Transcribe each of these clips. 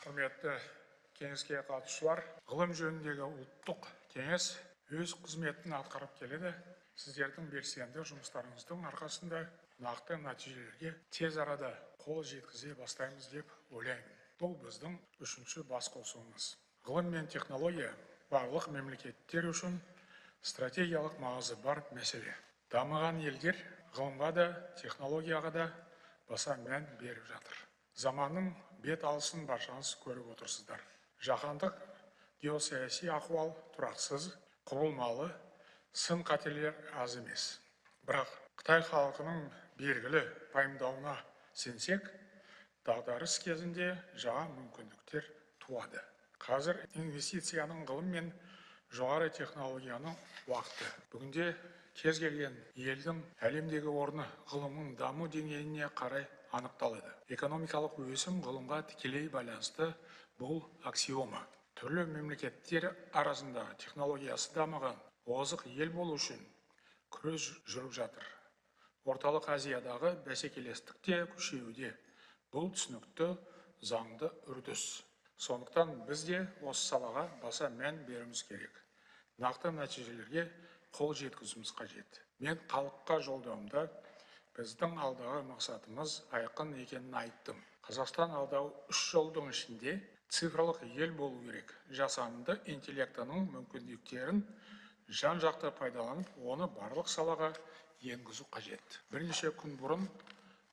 Құрметті кеңеске қатысушылар, ғылым жөніндегі ұлттық кеңес өз қызметін атқарып келеді. Сіздердің белсенді жұмыстарыңыздың арқасында нақты нәтижелерге тез арада қол жеткізе бастаймыз деп ойлаймын. Бұл біздің үшінші басқосуымыз. Ғылым мен технология барлық мемлекеттер үшін стратегиялық маңызы бар мәселе. Дамыған елдер ғылымға да, технологияға да баса мән беріп жатыр. Заманның бет алысын баршаңыз көріп отырсыздар. Жаһандық геосаяси ахуал тұрақсыз, құбылмалы, сын қатерлер аз емес. Бірақ Қытай халқының белгілі пайымдауына сенсек, дағдарыс кезінде жаңа мүмкіндіктер туады. Қазір инвестицияның ғылым мен жоғары технологияның уақыты. Бүгінде кез келген елдің әлемдегі орны ғылымның даму деңгейіне қарай анықталады. Экономикалық өсім ғылымға тікелей байланысты, бұл аксиома. Түрлі мемлекеттер арасында технологиясы дамыған озық ел болу үшін күрес жүріп жатыр. Орталық Азиядағы бәсекелестік те күшеюде. Бұл түсінікті заңды үрдіс. Сондықтан біз де осы салаға баса мән беруіміз керек. Нақты нәтижелерге қол жеткізуіміз қажет. Мен халыққа жолдауымда біздің алдағы мақсатымыз айқын екенін айттым. Қазақстан алдағы 3 жылдың ішінде цифрлық ел болу керек. Жасанды интеллектінің мүмкіндіктерін жан-жақты пайдаланып, оны барлық салаға енгізу қажет. Бірнеше күн бұрын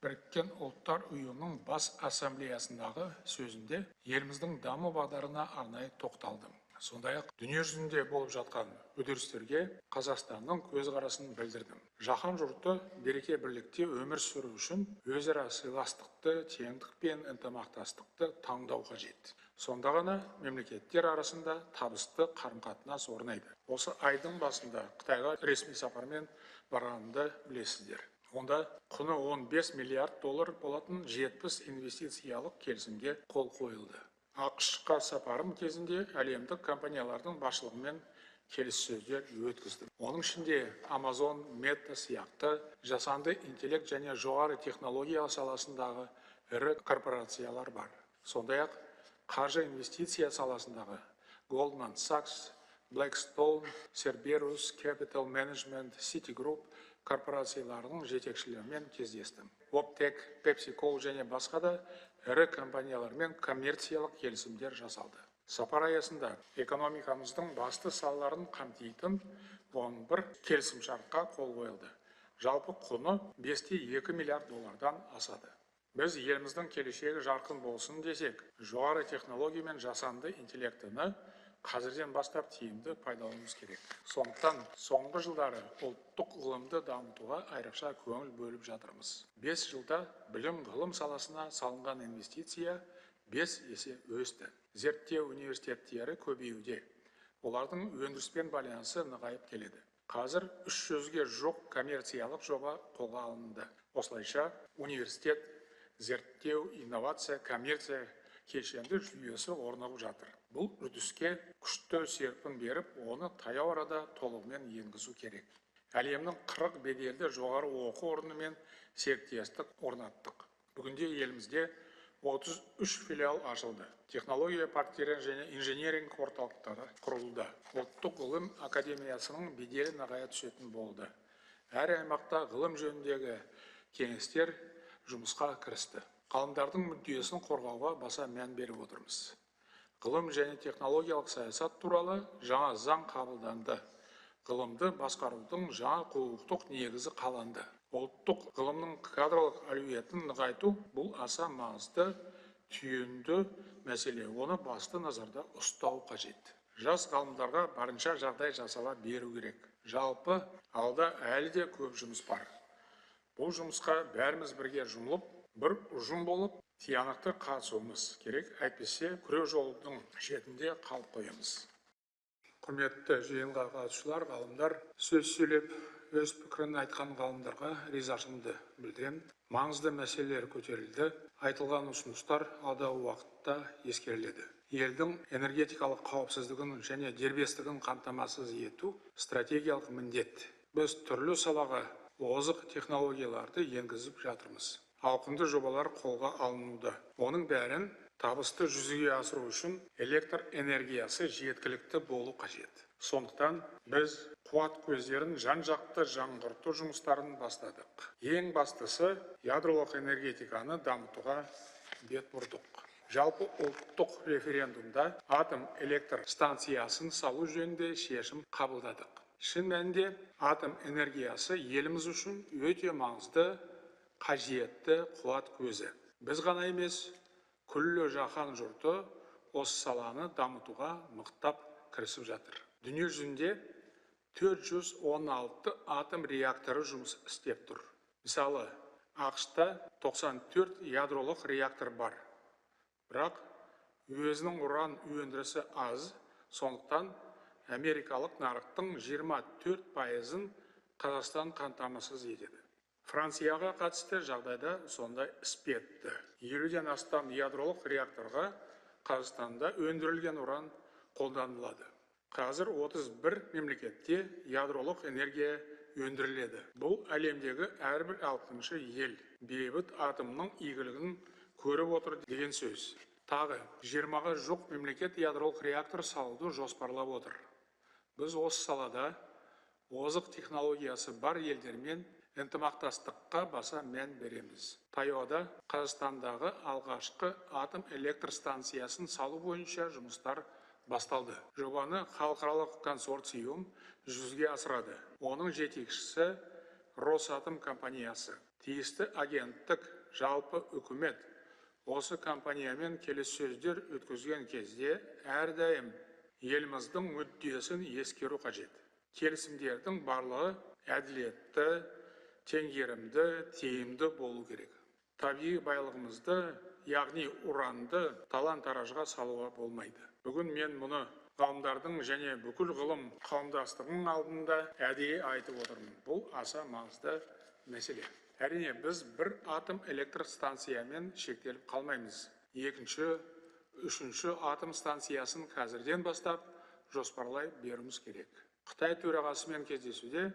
Біріккен ұлттар ұйымының бас ассамблеясындағы сөзінде еліміздің даму бағдарына арнайы тоқталдым. Сондай-ақ дүниежүзінде болып жатқан үдерістерге Қазақстанның көзқарасын білдірдім. Жаһан жұрты береке бірлікте өмір сүру үшін өзара сыйластықты, теңдік пен ынтымақтастықты таңдау қажет. Сонда ғана мемлекеттер арасында табысты қарым-қатынас орнайды. Осы айдың басында Қытайға ресми сапармен барғанымды білесіздер. Онда құны 15 миллиард доллар болатын 70 инвестициялық келісімге қол қойылды. ақш-қа сапарым кезінде әлемдік компаниялардың басшылығымен келіссөздер өткіздім. Оның ішінде Amazon, Meta сияқты жасанды интеллект және жоғары технология саласындағы ірі корпорациялар бар. Сондай-ақ қаржы инвестиция саласындағы Goldman Sachs, Blackstone, Cerberus Capital Management, Citigroup корпорацияларының жетекшілерімен кездестім. Optec, PepsiCo және басқа да ірі компаниялармен коммерциялық келісімдер жасалды. Сапар аясында экономикамыздың басты салаларын қамтитын 11 келісімшартқа қол қойылды. Жалпы құны 5,2 миллиард доллардан асады. Біз еліміздің келешегі жарқын болсын десек, жоғары технология мен жасанды интеллектіні қазірден бастап тиімді пайдалануымыз керек. Сондықтан соңғы жылдары ұлттық ғылымды дамытуға айрықша көңіл бөліп жатырмыз. 5 жылда білім ғылым саласына салынған инвестиция 5 есе өсті. Зерттеу университеттері көбеюде. Олардың өндіріспен байланысы нығайып келеді. Қазір 300-ге жоқ коммерциялық жоба қолға алынды. Осылайша университет зерттеу, инновация, коммерция кешенді жүйесі орнығып жатыр. Бұл үрдіске күшті серпін беріп, оны таяу арада толығымен енгізу керек. Әлемнің 40 беделді жоғары оқу орнымен серіктестік орнаттық. Бүгінде елімізде 33 филиал ашылды. Технология парктері және инженеринг орталықтары құрылды. Ұлттық ғылым академиясының беделі нығая түсетін болды. Әр аймақта ғылым жөніндегі кеңестер жұмысқа кірісті. Ғалымдардың мүддесін қорғауға баса мән беріп отырмыз. Ғылым және технологиялық саясат туралы жаңа заң қабылданды. Ғылымды басқарудың жаңа құқықтық негізі қаланды. Ұлттық ғылымның кадрлық әлеуетін нығайту бұл аса маңызды, түйінді мәселе. Оны басты назарда ұстау қажет. Жас ғалымдарға барынша жағдай жасала беру керек. Жалпы алда әлі де көп жұмыс бар. Бұл жұмысқа бәріміз бірге жұмылып, бір ұжым болып, тиянақты қатысуымыз керек, әйтпесе күре жолдың шетінде қалып қоямыз. Құрметті жиынға қатысушылар, ғалымдар, сөз сөйлеп, өз пікірін айтқан ғалымдарға ризашылығымды білдіремін. Маңызды мәселелер көтерілді, айтылған ұсыныстар алдағы уақытта ескеріледі. Елдің энергетикалық қауіпсіздігін және дербестігін қамтамасыз ету стратегиялық міндет. Біз түрлі салаға озық технологияларды енгізіп жатырмыз. Ауқымды жобалар қолға алынуда. Оның бәрін Табысты жүзеге асыру үшін электр энергиясы жеткілікті болу қажет. Сондықтан біз қуат көздерін жан-жақты жаңғырту жұмыстарын бастадық. Ең бастысы ядролық энергетиканы дамытуға бет бұрдық. Жалпы ұлттық референдумда атом электр станциясын салу жөнінде шешім қабылдадық. Шын мәнінде атом энергиясы еліміз үшін өте маңызды, қажетті қуат көзі. Біз ғана емес, күллі жаһан жұрты осы саланы дамытуға мықтап кірісіп жатыр. Дүние жүзінде 416 атом реакторы жұмыс істеп тұр. Мысалы, ақш-та 94 ядролық реактор бар. Бірақ өзінің уран өндірісі аз, сондықтан америкалық нарықтың 24%-ын Қазақстан қамтамасыз етеді. Францияға қатысты жағдайда сондай іспетті. 50-ден астам ядролық реакторға Қазақстанда өндірілген уран қолданылады. Қазір 31 мемлекетте ядролық энергия өндіріледі. Бұл әлемдегі әрбір 6-шы ел бейбіт атомның игілігін көріп отыр деген сөз. Тағы 20-ға жоқ мемлекет ядролық реактор салуды жоспарлап отыр. Біз осы салада озық технологиясы бар елдермен ынтымақтастыққа баса мән береміз. Таяуда Қазақстандағы алғашқы атом электр станциясын салу бойынша жұмыстар басталды. Жобаны халықаралық консорциум жүзеге асырады. Оның жетекшісі Росатом компаниясы. Тиісті агенттік, жалпы үкімет осы компаниямен келіссөздер өткізген кезде әрдайым еліміздің мүддесін ескеру қажет. Келісімдердің барлығы әділетті, теңгерімді, тиімді болу керек. Табиғи байлығымызды, яғни уранды талан-таражға салуға болмайды. Бүгін мен мұны ғалымдардың және бүкіл ғылым қауымдастығының алдында әдейі айтып отырмын. Бұл аса маңызды мәселе. Әрине, біз бір атом электр станциямен шектеліп қалмаймыз. Екінші, үшінші атом станциясын қазірден бастап жоспарлай беруіміз керек. Қытай төрағасымен кездесуде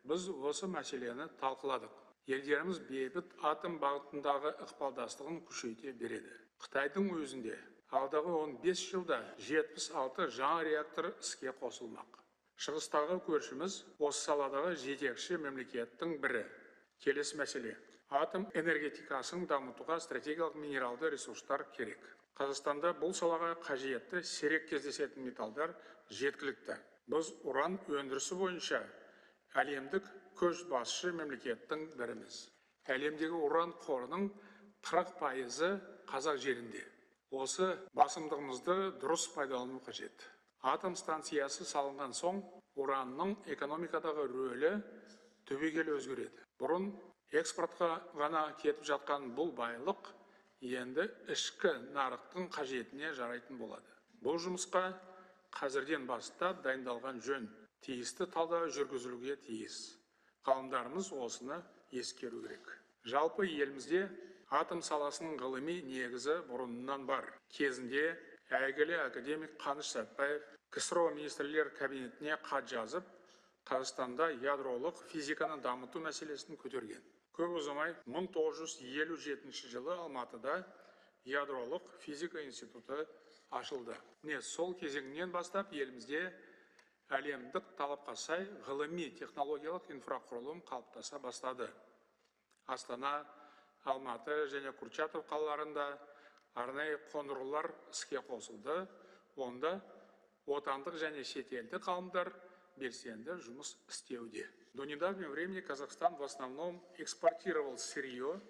біз осы мәселені талқыладық. Елдеріміз бейбіт атом бағытындағы ықпалдастығын күшейте береді. Қытайдың өзінде алдағы 15 жылда 76 жаңа реактор іске қосылмақ. Шығыстағы көршіміз осы саладағы жетекші мемлекеттің бірі. Келесі мәселе. Атом энергетикасын дамытуға стратегиялық минералды ресурстар керек. Қазақстанда бұл салаға қажетті сирек кездесетін металдар жеткілікті. Біз уран өндірісі бойынша әлемдік көшбасшы мемлекеттің біріміз. Әлемдегі уран қорының 40% қазақ жерінде. Осы басымдығымызды дұрыс пайдалану қажет. Атом станциясы салынған соң, уранның экономикадағы рөлі түбегейлі өзгереді. Бұрын экспортқа ғана кетіп жатқан бұл байлық енді ішкі нарықтың қажетіне жарайтын болады. Бұл жұмысқа қазірден бастап дайындалған жөн, тиісті талдау жүргізілуге тиіс. Ғалымдарымыз осыны ескеру керек. Жалпы елімізде атом саласының ғылыми негізі бұрыннан бар. Кезінде әйгілі академик Қаныш Сәтбаев КСРО министрлер кабинетіне хат жазып, Қазақстанда ядролық физиканы дамыту мәселесін көтерген. Көп ұзамай 1957 жылы Алматыда ядролық физика институты ашылды. Сол кезеңнен бастап елімізде әлемдік талапқа сай ғылыми технологиялық инфрақұрылым қалыптаса бастады. Астана, Алматы және Курчатов қалаларында арнайы қондырғылар іске қосылды. Онда отандық және шетелдік ғалымдар белсенді жұмыс істеуде. До недавнего времени Казахстан в основном экспортировал сырье.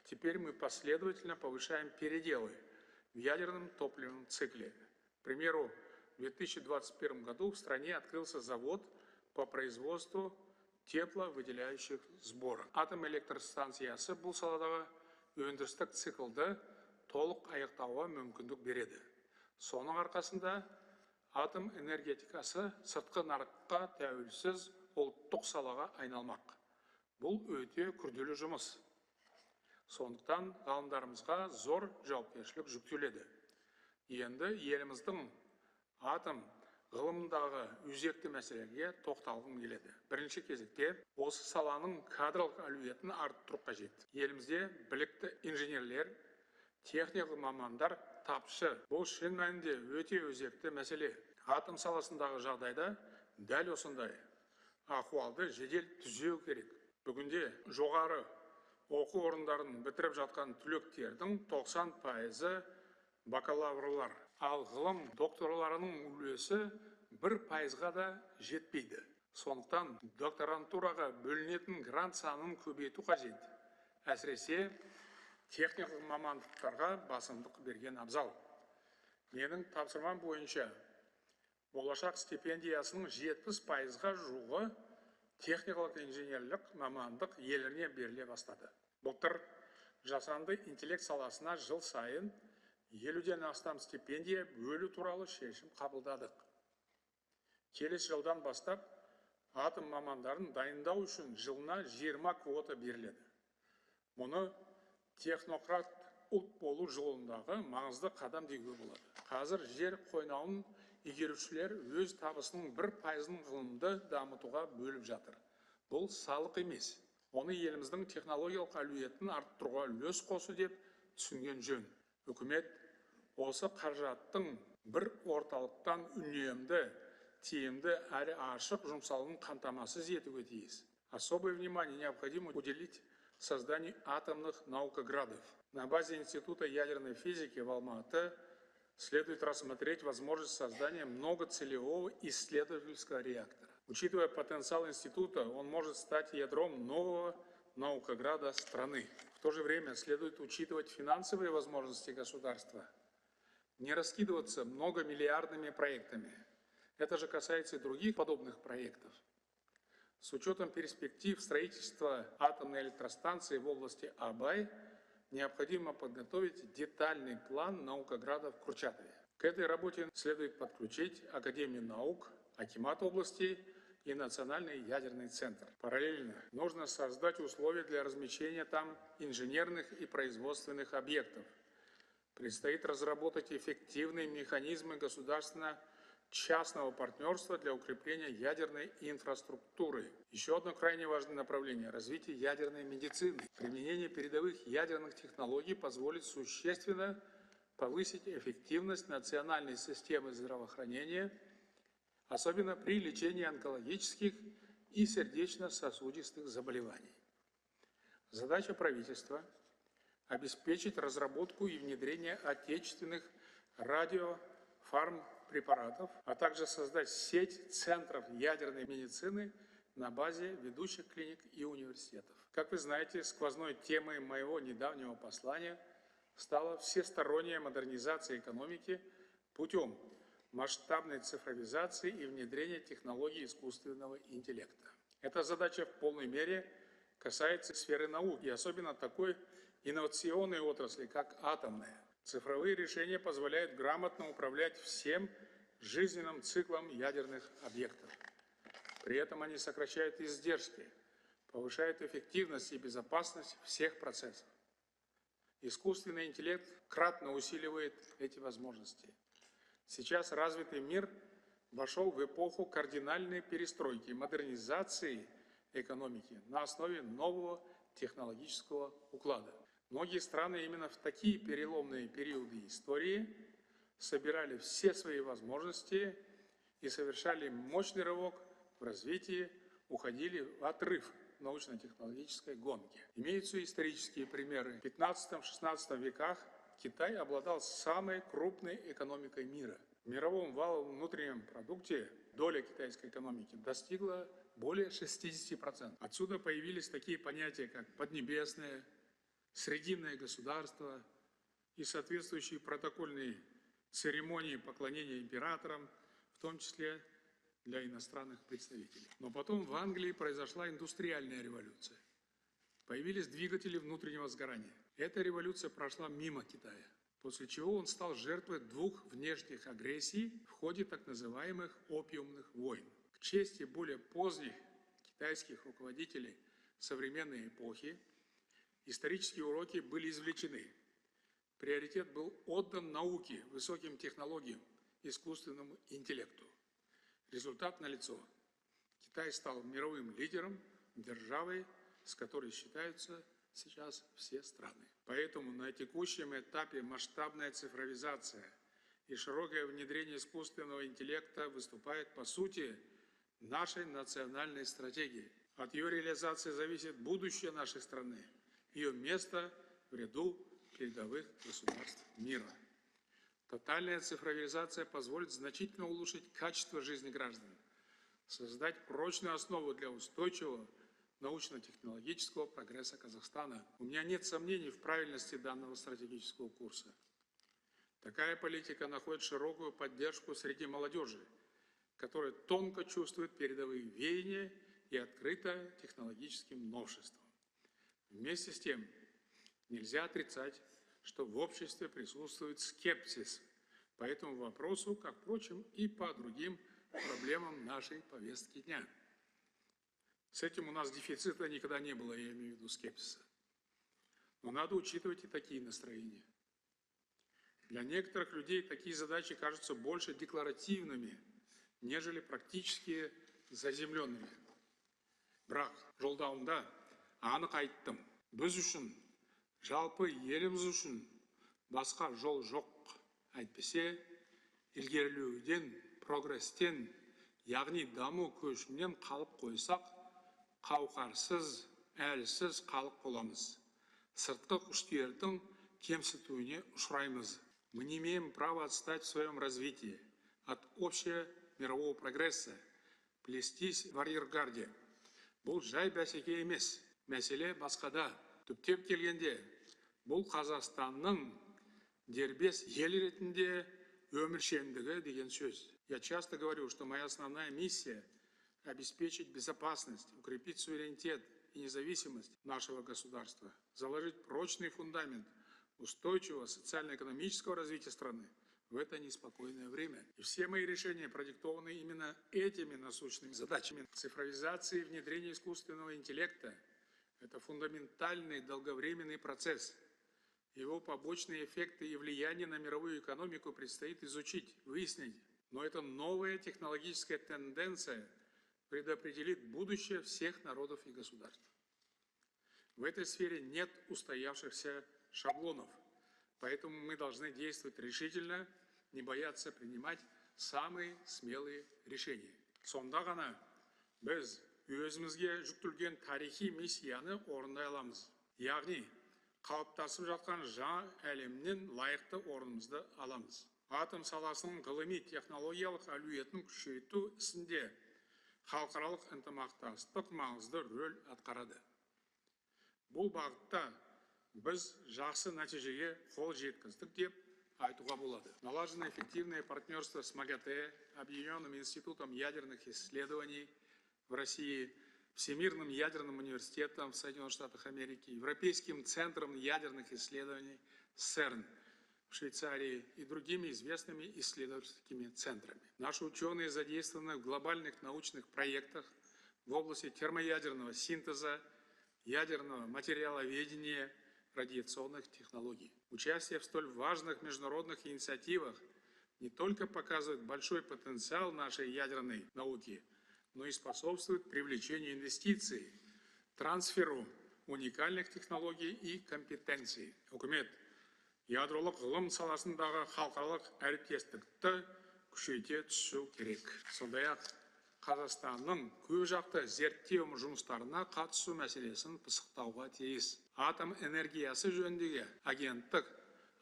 Теперь мы последовательно повышаем переделы в ядерном топливном цикле. К примеру, в 2021 году в стране открылся завод по производству тепловыделяющих сборок. Атом электростанциясы бұл саладағы өндірістік циклды толық аяқтауға мүмкіндік береді. Соның арқасында атом энергетикасы сыртқы нарыққа тәуелсіз ұлттық салаға айналмақ. Бұл өте күрделі жұмыс. Сондықтан ғалымдарымызға зор жауапкершілік жүктеледі. Енді еліміздің атом ғылымдағы өзекті мәселеге тоқталғым келеді. Бірінші кезекте осы саланың кадрлық әлеуетін арттыру қажет. Елімізде білікті инженерлер, техникалық мамандар тапшы. Бұл шын мәнінде өте өзекті мәселе. Атом саласындағы жағдайда дәл осындай ахуалды жедел түзеу керек. Бүгінде жоғары оқу орындарын бітіріп жатқан түлектердің 90% бакалаврлар, ал ғылым докторларының үлесі 1%-ға да жетпейді. Сондықтан докторантураға бөлінетін грант санын көбейту қажет. Әсіресе техникалық мамандықтарға басымдық берген абзал. Менің тапсырмам бойынша болашақ стипендиясының 70%-ға жуығы техникалық инженерлік мамандық иелеріне беріле бастады. Былтыр жасанды интеллект саласына жыл сайын 50-ден астам стипендия бөлу туралы шешім қабылдадық. Келесі жылдан бастап атом мамандарын дайындау үшін жылына 20 квота беріледі. Мұны технократ ұлт болу жолындағы маңызды қадам деуге болады. Қазір жер қойнауын игерушілер өз табысының 1%-ын ғылымды дамытуға бөліп жатыр. Бұл салық емес. Оны еліміздің технологиялық әлеуетін арттыруға үлес қосу деп түсінген жөн. Үкімет осы қаражаттың бір орталықтан үнемді, тиімді әрі ашық жұмсалуын қамтамасыз етуге тиіс. Особое внимание необходимо уделить созданию атомных наукоградов. На базе Института ядерной физики в Алма-Ате следует рассмотреть возможность создания многоцелевого исследовательского реактора. Учитывая потенциал института, он может стать ядром нового наукограда страны. В то же время следует учитывать финансовые возможности государства, не раскидываться многомиллиардными проектами. Это же касается и других подобных проектов. С учетом перспектив строительства атомной электростанции в области Абай, необходимо подготовить детальный план наукограда в Курчатове. К этой работе следует подключить Академию наук, акимат области и Национальный ядерный центр. Параллельно нужно создать условия для размещения там инженерных и производственных объектов. Предстоит разработать эффективные механизмы государственно-частного партнерства для укрепления ядерной инфраструктуры. Еще одно крайне важное направление – развитие ядерной медицины. Применение передовых ядерных технологий позволит существенно повысить эффективность национальной системы здравоохранения, особенно при лечении онкологических и сердечно-сосудистых заболеваний. Задача правительства – обеспечить разработку и внедрение отечественных радиофармпрепаратов, а также создать сеть центров ядерной медицины на базе ведущих клиник и университетов. Как вы знаете, сквозной темой моего недавнего послания стала всесторонняя модернизация экономики путем масштабной цифровизации и внедрения технологий искусственного интеллекта. Эта задача в полной мере касается сферы науки, и особенно такой инновационной отрасли, как атомная. Цифровые решения позволяют грамотно управлять всем жизненным циклом ядерных объектов. При этом они сокращают издержки, повышают эффективность и безопасность всех процессов. Искусственный интеллект кратно усиливает эти возможности. Сейчас развитый мир вошел в эпоху кардинальной перестройки, модернизации экономики на основе нового технологического уклада. Многие страны именно в такие переломные периоды истории собирали все свои возможности и совершали мощный рывок в развитии, уходили в отрыв научно-технологической гонки. Имеются исторические примеры. В 15-16 веках Китай обладал самой крупной экономикой мира. В мировом валовом внутреннем продукте доля китайской экономики достигла более 60%. Отсюда появились такие понятия, как поднебесное, срединное государство и соответствующие протокольные церемонии поклонения императорам, в том числе для иностранных представителей. Но потом в Англии произошла индустриальная революция. Появились двигатели внутреннего сгорания. Эта революция прошла мимо Китая, после чего он стал жертвой двух внешних агрессий в ходе так называемых опиумных войн. К чести более поздних китайских руководителей современной эпохи, исторические уроки были извлечены. Приоритет был отдан науке, высоким технологиям, искусственному интеллекту. Результат налицо. Китай стал мировым лидером, державой, с которой считаются сейчас все страны. Поэтому на текущем этапе масштабная цифровизация и широкое внедрение искусственного интеллекта выступает по сути нашей национальной стратегии. От ее реализации зависит будущее нашей страны, ее место в ряду передовых государств мира. Тотальная цифровизация позволит значительно улучшить качество жизни граждан, создать прочную основу для устойчивого научно-технологического прогресса Казахстана. У меня нет сомнений в правильности данного стратегического курса. Такая политика находит широкую поддержку среди молодежи, которая тонко чувствует передовые веяния и открыта технологическим новшествам. Вместе с тем, нельзя отрицать, что в обществе присутствует скепсис по этому вопросу, как, впрочем, и по другим проблемам нашей повестки дня. С этим у нас дефицита никогда не было, я имею в виду скепсиса. Но надо учитывать и такие настроения. Для некоторых людей такие задачи кажутся больше декларативными, нежели практически заземленными. Бірақ жолдауымда анық айттым, біз үшін, жалпы еліміз үшін басқа жол жоқ. Әйтпесе, ілгерілеуден, прогресстен, яғни даму көшінен қалып қойсақ, қауқарсыз, әлсіз халық боламыз. Сыртқы күштердің кемсітуіне ұшыраймыз. Мы не имеем права отстать в своем развитии от общего мирового прогресса, плестись в арьергарде. Бұл жай бәсеке емес, мәселе басқада. Түптеп келгенде, бұл Қазақстанның дербес ел ретінде өміршеңдігі деген сөз. Я часто говорю, что моя основная миссия – обеспечить безопасность, укрепить суверенитет и независимость нашего государства, заложить прочный фундамент устойчивого социально-экономического развития страны в это неспокойное время. И все мои решения продиктованы именно этими насущными задачами. Цифровизация и внедрение искусственного интеллекта – это фундаментальный долговременный процесс. Его побочные эффекты и влияние на мировую экономику предстоит изучить, выяснить. Но эта новая технологическая тенденция предопределит будущее всех народов и государств. В этой сфере нет устоявшихся шаблонов, поэтому мы должны действовать решительно, не бояться принимать самые смелые решения. Сонда ғана біз өзімізге жүктелген тарихи миссияны орындай аламыз. Яғни, қалыптасып жатқан жаңа әлемнен лайықты орнымызды аламыз. Атом саласының ғылыми технологиялық әлеуетін күшейту ісінде халықаралық ынтымақтастық маңызды рөл атқарады. Бұл бағытта біз жақсы нәтижеге қол жеткіздік деп айтуға болады. Налажено эффективное партнерство с МАГАТЭ, Объединенным институтом ядерных исследований в России, Всемирным ядерным университетом в Соединенных Штатах Америки, Европейским центром ядерных исследований СЕРН в Швейцарии и другими известными исследовательскими центрами. Наши ученые задействованы в глобальных научных проектах в области термоядерного синтеза, ядерного материаловедения, радиационных технологий. Участие в столь важных международных инициативах не только показывает большой потенциал нашей ядерной науки, но и способствует привлечению инвестиций, трансферу уникальных технологий и компетенций. Үкімет ядролық ғылым саласындағы халықаралық әріптестікті күшейте түсу керек. Сондай-ақ Қазақстанның көпжақты зерттеу жұмыстарына қатысу мәселесін пысықтауға тиіс. Атом энергиясы жөніндегі агенттік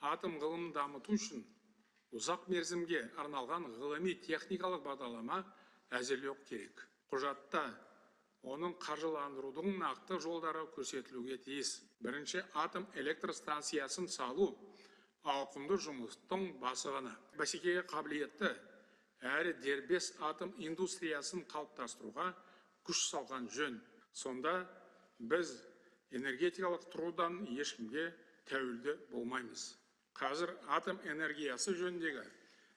атом ғылымын дамыту үшін ұзақ мерзімге арналған ғылыми техникалық бағдарлама әзірлеу керек. Құжатта оның қаржыландырудың нақты жолдары көрсетілуге тиіс. Бірінші, атом электростанциясын салу ауқымды жұмыстың басы ғана. Бәсекеге қабілетті әрі дербес атом индустриясын қалыптастыруға күш салған жөн. Сонда біз энергетикалық тұрудан ешкімге тәуелді болмаймыз. Қазір атом энергиясы жөніндегі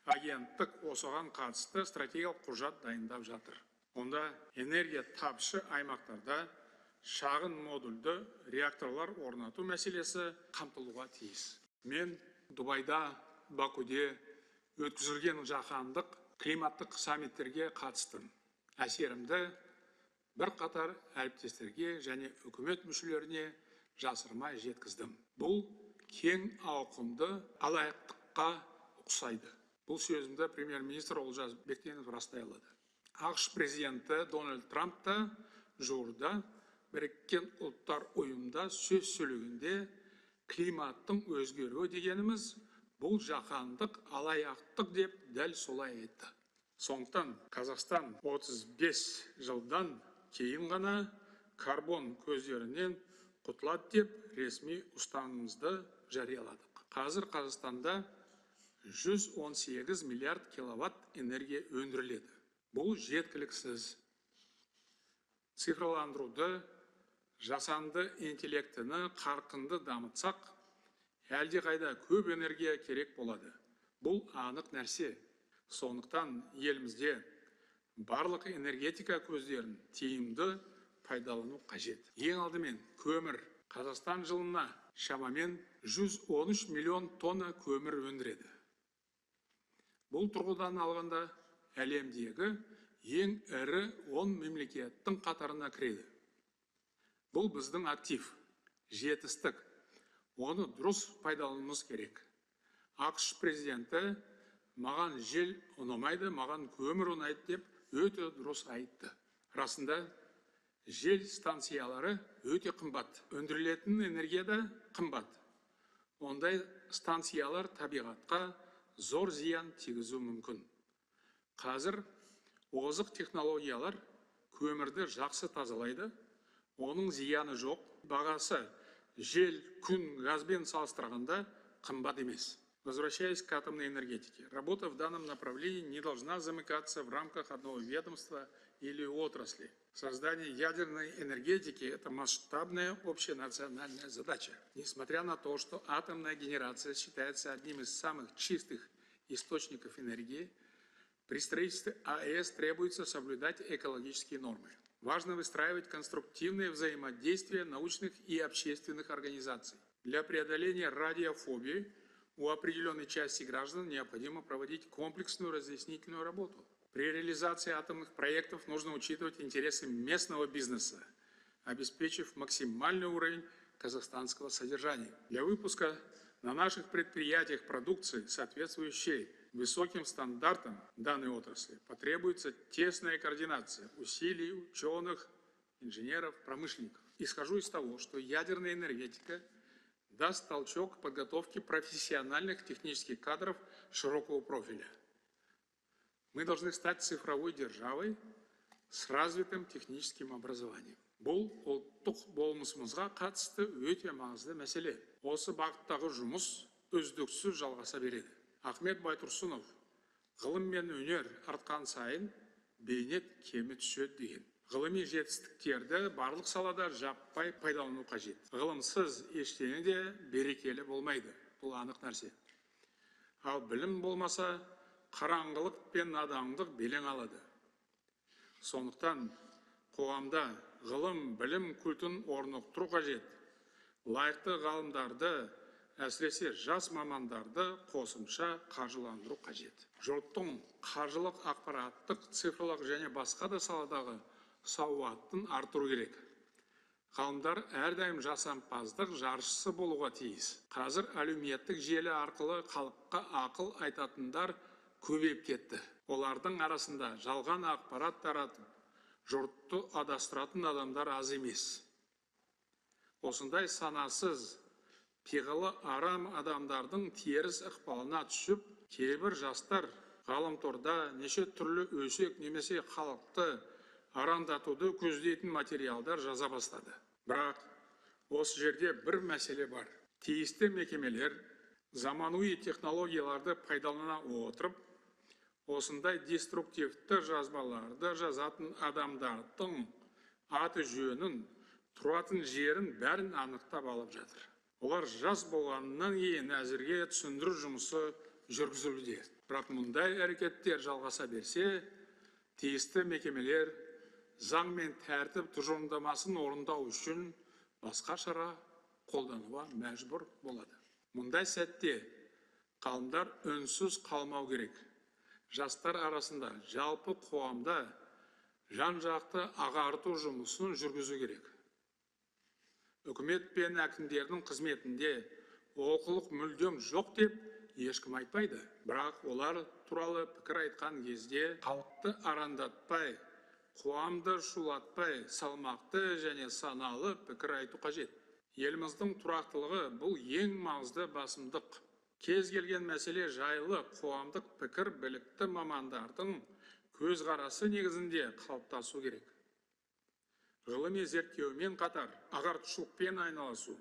агенттік осыған қатысты стратегиялық құжат дайындап жатыр. Онда энергия тапшы аймақтарда шағын модульді реакторлар орнату мәселесі қамтылуға тиіс. Мен Дубайда, Бакуде өткізілген жаһандық климаттық саммиттерге қатыстым. Әсерімді бір қатар әріптестерге және үкімет мүшелеріне жасырмай жеткіздім. Бұл кең ауқымды алаяқтыққа ұқсайды. Бұл сөзімді премьер-министр Олжас Бектенов растай алады. ақш президенті Дональд Трамп та жуырда Біріккен ұлттар ұйымында сөз сөйлегенде климаттың өзгеруі дегеніміз бұл жаһандық алаяқтық деп дәл солай айтты. Сондықтан Қазақстан 35 жылдан кейін ғана карбон көздерінен құтылады деп ресми ұстанымымызды жарияладық. Қазір Қазақстанда 118 миллиард киловатт энергия өндіріледі. Бұл жеткіліксіз. Цифрландыруды, жасанды интеллектіні қарқынды дамытсақ, әлдеқайда көп энергия керек болады. Бұл анық нәрсе. Сондықтан елімізде барлық энергетика көздерін тиімді пайдалану қажет. Ең алдымен көмір. Қазақстан жылына шамамен 113 миллион тонна көмір өндіреді. Бұл тұрғыдан алғанда әлемдегі ең ірі 10 мемлекеттің қатарына кіреді. Бұл біздің актив, жетістік. Оны дұрыс пайдалануымыз керек. ақш президенті маған жел ұнамайды, маған көмір ұнайды деп өте дұрыс айтты. Расында жел станциялары өте қымбат. Өндірілетін энергия да қымбат. Ондай станциялар табиғатқа зор зиян тигізу мүмкін. Қазір озық технологиялар көмірді жақсы тазалайды, оның зияны жоқ. Бағасы жел, күн, газбен салыстырғанда қымбат емес. Возвращаясь к атомной энергетике, работа в данном направлении не должна замыкаться в рамках одного ведомства или отрасли. Создание ядерной энергетики – это масштабная общенациональная задача. Несмотря на то, что атомная генерация считается одним из самых чистых источников энергии, при строительстве АЭС требуется соблюдать экологические нормы. Важно выстраивать конструктивное взаимодействие научных и общественных организаций. Для преодоления радиофобии у определенной части граждан необходимо проводить комплексную разъяснительную работу. При реализации атомных проектов нужно учитывать интересы местного бизнеса, обеспечив максимальный уровень казахстанского содержания. Для выпуска на наших предприятиях продукции, соответствующей высоким стандартам данной отрасли, потребуется тесная координация усилий ученых, инженеров, промышленников. Исхожу из того, что ядерная энергетика даст толчок к подготовке профессиональных технических кадров широкого профиля. Мы должны стать цифровой державой с развитым техническим образованием. Бұл ұлттық болмысымызға қатысты өте маңызды мәселе. Осы бағыттағы жұмыс үздіксіз жалғаса береді. Ахмет Байтұрсынов, ғылым мен өнер артқан сайын бейнет кемі түседі деген. Ғылыми жетістіктерді барлық салада жаппай пайдалану қажет. Ғылымсыз ештеңе де берекелі болмайды. Бұл анық нәрсе. Ал білім болмаса, қараңғылық пен надандық белең алады. Сондықтан қоғамда ғылым, білім культін орнықтыру қажет. Лайықты ғалымдарды, әсіресе жас мамандарды қосымша қаржыландыру қажет. Жұрттың қаржылық, ақпараттық, цифрлық және басқа да саладағы сауаттын артыру керек. Ғалымдар әрдайым жасампаздық жаршысы болуға тиіс. Қазір әлеуметтік желі арқылы халыққа ақыл айтатындар көбейіп кетті. Олардың арасында жалған ақпарат таратып, жұртты адастыратын адамдар аз емес. Осындай санасыз, пиғылы арам адамдардың теріс ықпалына түсіп, кейбір жастар ғаламторда неше түрлі өсек немесе халықты арандатуды көздейтін материалдар жаза бастады. Бірақ осы жерде бір мәселе бар. Тиісті мекемелер заманауи технологияларды пайдалана отырып, осындай деструктивті жазбаларды жазатын адамдардың аты жөнін, тұратын жерін бәрін анықтап алып жатыр. Олар жас болғаннан кейін әзірге түсіндіру жұмысы жүргізілуде. Бірақ мұндай әрекеттер жалғаса берсе, тиісті мекемелер заң мен тәртіп тұжырымдамасын орындау үшін басқа шара қолдануға мәжбүр болады. Мұндай сәтте ғалымдар үнсіз қалмау керек. Жастар арасында жалпы қоғамда жан-жақты ағарту жұмысын жүргізу керек. Үкімет пен әкімдердің қызметінде олқылық мүлдем жоқ деп ешкім айтпайды. Бірақ олар туралы пікір айтқан кезде халықты арандатпай, қоғамды шулатпай, салмақты және саналы пікір айту қажет. Еліміздің тұрақтылығы бұл ең маңызды басымдық. Кез келген мәселе жайлы қоғамдық пікір білікті мамандардың көзқарасы негізінде қалыптасу керек. Ғылыми зерттеумен қатар ағартушылықпен айналысу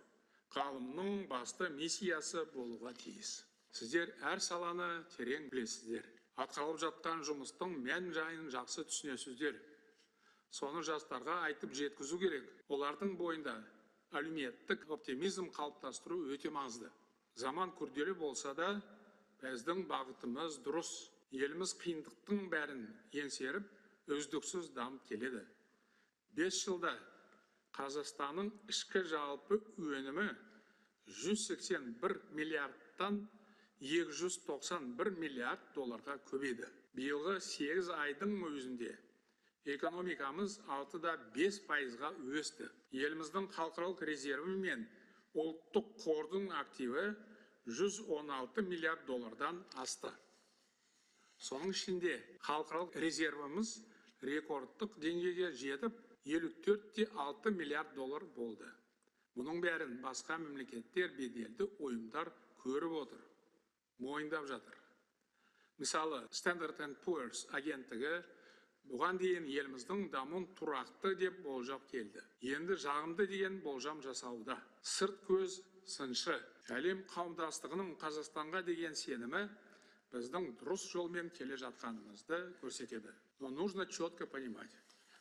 ғалымның басты миссиясы болуға тиіс. Сіздер әр саланы терең білесіздер. Атқарылып жатқан жұмыстың мән жайын жақсы түсінесіздер. Соны жастарға айтып жеткізу керек. Олардың бойында әлеуметтік оптимизм қалыптастыру өте маңызды. Заман күрделі болса да, біздің бағытымыз дұрыс. Еліміз қиындықтың бәрін еңсеріп, үздіксіз дамып келеді. 5 жылда Қазақстанның ішкі жалпы өнімі 181 миллиардтан 291 миллиард долларға көбейді. Биылғы 8 айдың өзінде экономикамыз 6,5%-ға өсті. Еліміздің халықаралық резерві мен ұлттық қордың активі 116 миллиард доллардан асты. Соның ішінде халықаралық резервіміз рекордтық деңгейге жетіп 54,6 миллиард доллар болды. Бұның бәрін басқа мемлекеттер беделді ұйымдар көріп отыр, мойындап жатыр. Мысалы, Standard & Poor's агенттігі бұған дейін еліміздің дамуын тұрақты деп болжап келді. Енді жағымды деген болжам жасауда. Сырт көз сыншы. Әлем қауымдастығының Қазақстанға деген сенімі біздің дұрыс жолмен келе жатқанымызды көрсетеді. Но нужно четко понимать,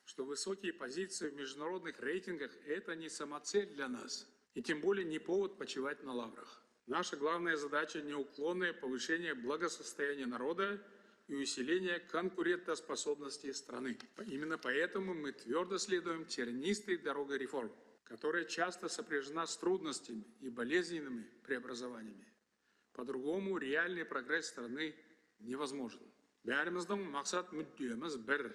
что высокие позиции в международных рейтингах – это не самоцель для нас, и тем более не повод почивать на лаврах. Наша главная задача – неуклонное повышение благосостояния народа и усиление конкурентоспособности страны. Именно поэтому мы твердо следуем тернистой дорогой реформ, которая часто сопряжена с трудностями и болезненными преобразованиями. По-другому реальный прогресс страны невозможен. Бәріміздің мақсат мүддеміз бір.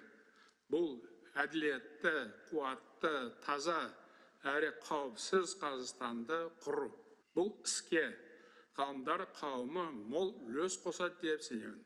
Бұл әділетті, қуатты, таза, әрі қауіпсіз Қазақстанды құру. Бұл іске ғалымдар қауымы мол үлес қосады деп сенемін.